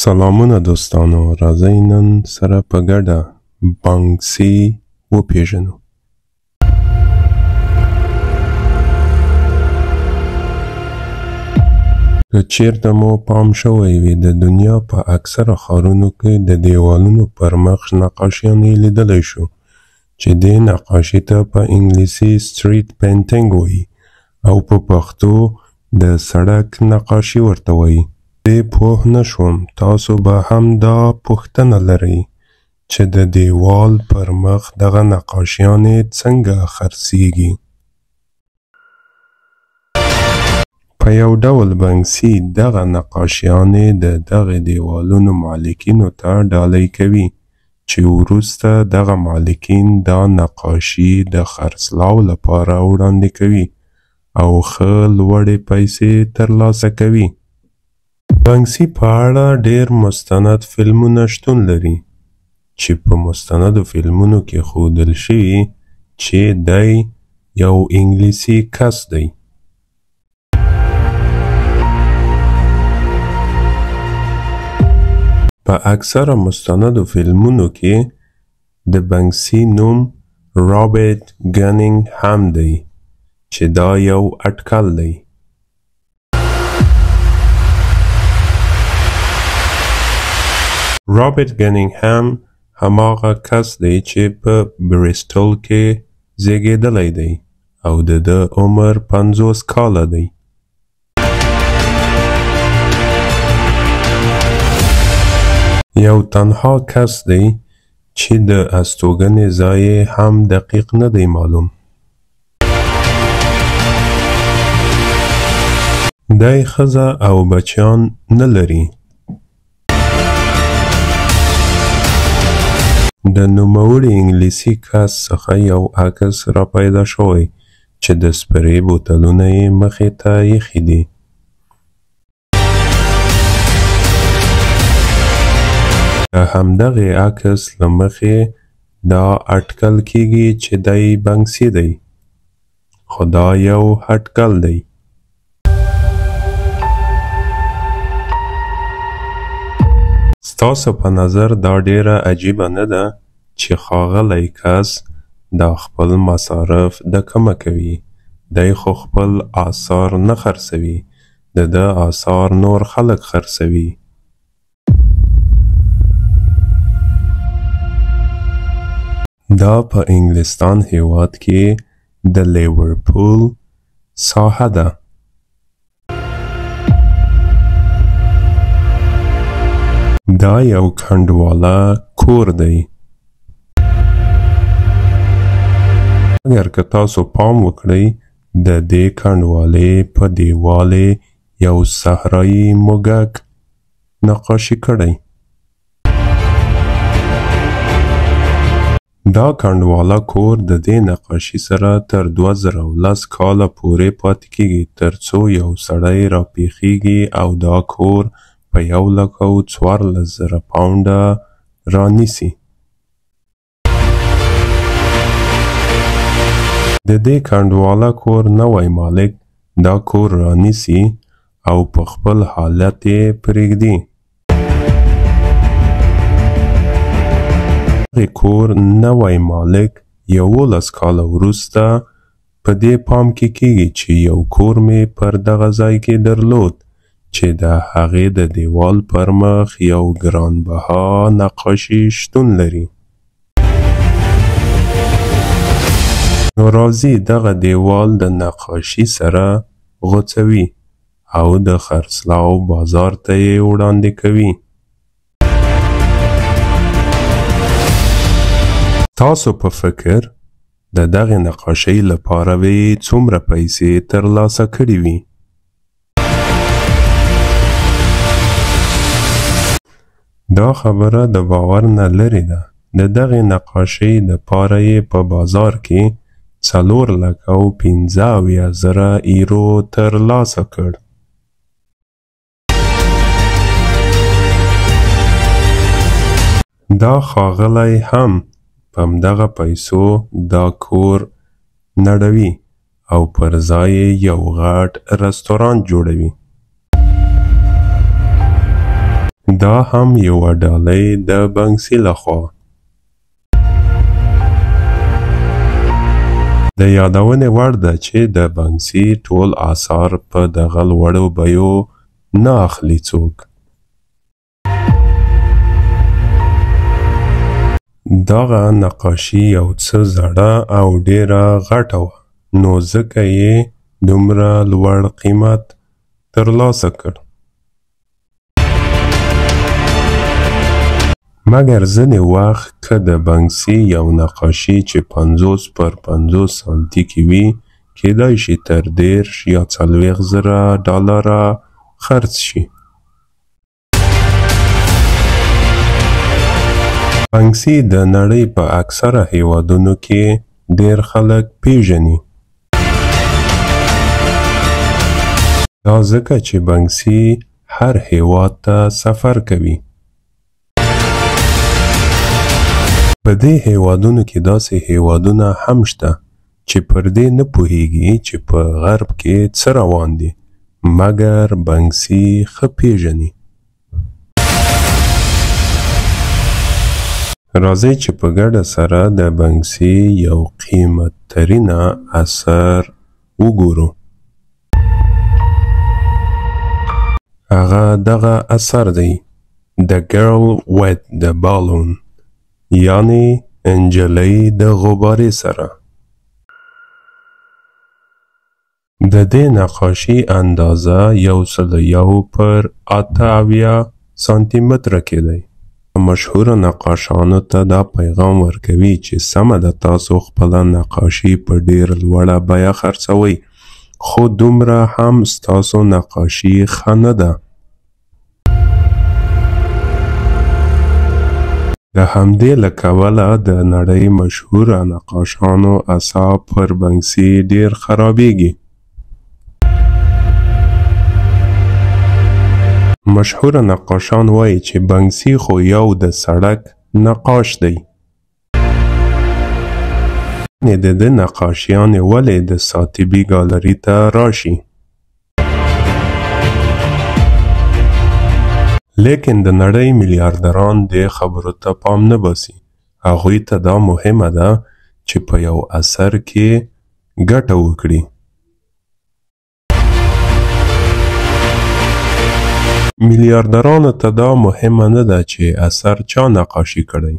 سلامونه دوستانو، راځئ نن سره په ګډه بانکسي وپیژنو. که چیرته مو پام شوی وي د دنیا په اکثره ښارونو کې د دیوالونو پر مخ نقاشیانې لیدلی شو چې دې نقاشي ته په انګلیسي سټریټ پینټینګ وایي او په پښتو د سړک نقاشي ورته وایي. زه پوه نه شوم تاسو به هم دا پوښتنه لرئ چې د دیوال پر مخ دغه نقاشیانې څنګه خرڅیږي. په یو ډول بانکسي دغه نقاشیانې د دغه دیوالونو مالکینو ته ډالۍ کوي چې وروسته دغه مالکین دا نقاشي د خرڅلاو لپاره وړاندې کوي او ښه لوړې پیسې ترلاسه کوي. بانکسي په اړه ډیر مستند فلمونه شتون لري چې په مستندو فلمونو کې ښودل شوي چې دی یو انګلیسي کس دی. په اکثره مستندو فلمونو کې د بانکسي نوم رابرټ ګنینګ هم دی چې دا یو اټکل دی. رابرټ ګنینګهم هماغه کس دی چې په بریسټل کې زیږیدلی دی او د ده عمر 50 کاله دی. یو تنها کس دی چې د استوګنې ځای هم دقیق نه دی معلوم. دی ښځه او بچیان نه لري. د نوموړي انګلیسي کس څخه یو عکس را پیدا شوی چې د سپرې بوتلونه یې مخې ته ایښي دي. د همدغې عکس له مخې دا اټکل کیږي چې دی بانکسي دی، خو دا یو اټکل دی. ستاسو په نظر دا ډیره عجیبه نه ده چې ښاغلی کس دا خپل مصارف د کومه کوي؟ دی خو خپل آثار نه خرڅوي، د ده آثار نور خلک خرڅوي. دا په انګلستان هیواد کې د لیورپول ساحه ده. دا یو کنډواله کور دی. اگر که تاسو پام وکړئ د دې کنډوالې په دیوالې یو صحرایي موږک نقاشي کړی. دا کنډواله کور د دې نقاشي سره تر 2010 کاله پورې پاتې کیږي تر څو یو سړی راپیښیږي او دا کور په 1,14,000 پاونډه رانیسي. د دې کنډواله کور نوی مالک دا کور رانیسي او په خپل حالت یې پرېږدي. دغې کور نوی مالک 11 کاله وروسته په دې پام کې کیږي چې یو کور مې پر دغه ځای کې درلود چې د هغې د دیوال پر مخ یو ګرانبها نقاشي شتون لري. نو راځي دغه دیوال د نقاشي سره غوڅوي او د خرڅلاو بازار ته یې وړاندې کوي. تاسو په فکر د دغې نقاشۍ لپاره به څومره پیسې ترلاسه کړې وي؟ دا خبره د باور نه لرې ده. د دغې نقاشۍ دپاره یې په بازار کې 4,15,000 ایرو ترلاسه کړ. دا ښاغلی هم په همدغه پیسو دا کور نړوي او پر ځای یې یو غټ رستورانت جوړوي. دا هم یوه ډالۍ د بنکسي لخوا. د یادونې وړ ده چې د بنکسي ټول آثار په دغه لوړو بیو نه اخلي څوک. دغه نقاشي یو څه زړه او ډیره غټه وه، نو ځکه یې دومره لوړ قیمت ترلاسه کړ. مګر ځینې وخت که د بنکسي یو نقاشي چې 50 پر 50 سانتي کې وي، کیدای شي تر 10 یا 40,000 ډالره خرڅ شي. بنکسي د نړۍ په اکثره هیوادونو کې ډیر خلک پیژني. دا ځکه چې بنکسي هر هیواد ته سفر کوي. په دې هیوادونو کې داسې هیوادونه هم شته چې پر دې نه پوهیږي چې په غرب کې څه روان دي، مګر بنکسي ښه پیژني. راځئ چې په ګډه سره د بنکسي یو قیمت ترینه اثر وګورو. هغه دغه اثر دی، The Girl with the Balloon، یعنی انجلۍ د غبارې سره. د دې نقاشي اندازه 101 پر 88 سانتي متره کې دی. مشهوره نقاشانو ته دا پیغام ورکوي چې سمه ده تاسو خپله نقاشي په ډیر لوړه بیه خرڅوئ، خو دومره هم ستاسو نقاشي ښه نه ده. د همدې له کبله د نړۍ مشهوره نقاشانو اثار پر بنکسي ډیر خرابیږي. مشهوره نقاشان وایي چې بنکسي خو یو د سړک نقاش دی. د ده نقاشیانې ولې د ساتبي ګالري ته راشي؟ لیکن د نړۍ میلیاردران دې خبرو ته پام نه باسي. هغوی ته دا مهمه ده چې په یو اثر کې ګټه وکړي. میلیاردرانو ته دا مهمه نه ده چې اثر چا نقاشي کړی.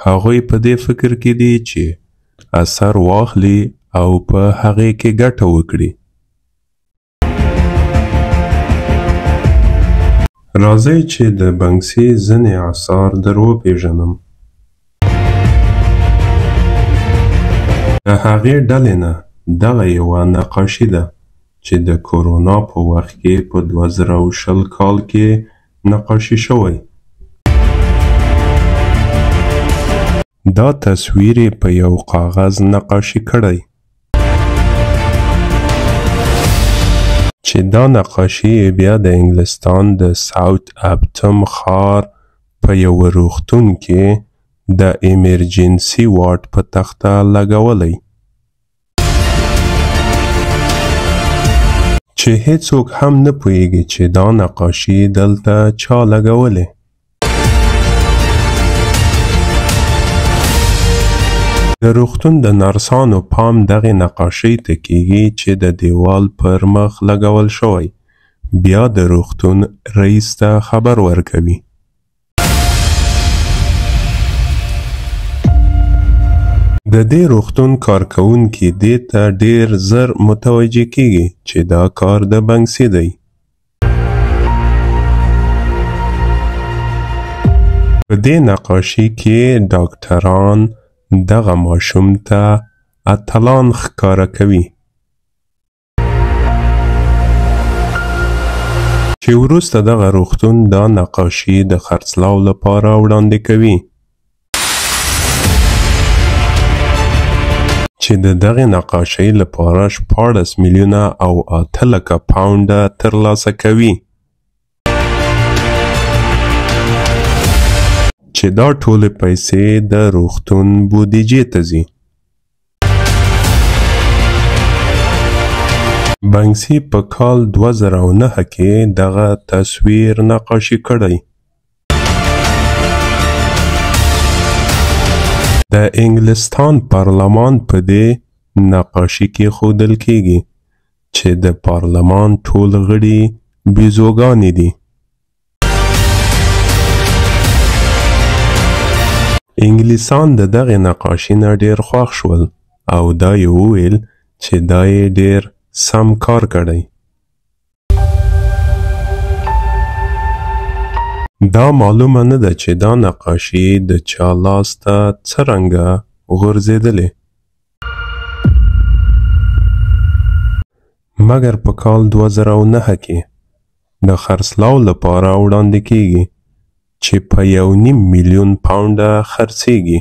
هغوی په دې فکر کې دي چې اثر واخلي او په هغې کې ګټه وکړي. راځئ چې د بنکسي ځینې اثار در وپېژنم. د هغې ډلې نه دغه یوه نقاشي ده چې د کورونا په وخت کې په 2020 کال کې نقاشي شوی. دا تصویر یې په یو کاغذ نقاشي کړی چې دا نقاشي بیا د انګلستان د ساوت اپټم ښار په یوه روغتون کې د ایمرجنسي وارډ په تخته لګولی چې هیڅوک هم نه پوهیږي چې دا نقاشي دلته چا لګولې. د روغتون د نرسانو پام دغې نقاشۍ ته کیږي چې د دیوال پر مخ لګول شوی. بیا د روغتون رئیس ته خبر ورکوي. د دې روغتون کارکوونکي دې ته ډیر زر متوجه کیږي چې دا کار د بنکسي دی. په دې نقاشي کې ډاکټران دغه ماشوم ته اتلان ښکاره کوي چې وروسته دغه روغتون دا نقاشي د خرڅلاو لپاره وړاندې کوي چې د دغې نقاشۍ لپاره 14 میلیونه او 8 لکه پاونډه ترلاسه کوي چې دا ټولې پیسې د روغتون بودیجې ته ځي. بنکسي په کال 2009 کې دغه تصویر نقاشي کړی د انګلستان پارلمان په دې نقاشي کې ښودل کیږي چې د پارلمان ټول غړي بیزوګانې دي. انګلیسان د دغې نقاشي نه ډېر خوښ شول او دا یې وویل چې دا یې ډېر سم کار کړی. دا معلومه نه ده چې دا نقاشي د چا لاس ته څرنګه غورځېدلې، مګر په کال 2009 کې د خرڅلاو لپاره وړاندې کیږي چې په 1.5 میلیون پاونډه خرڅیږي.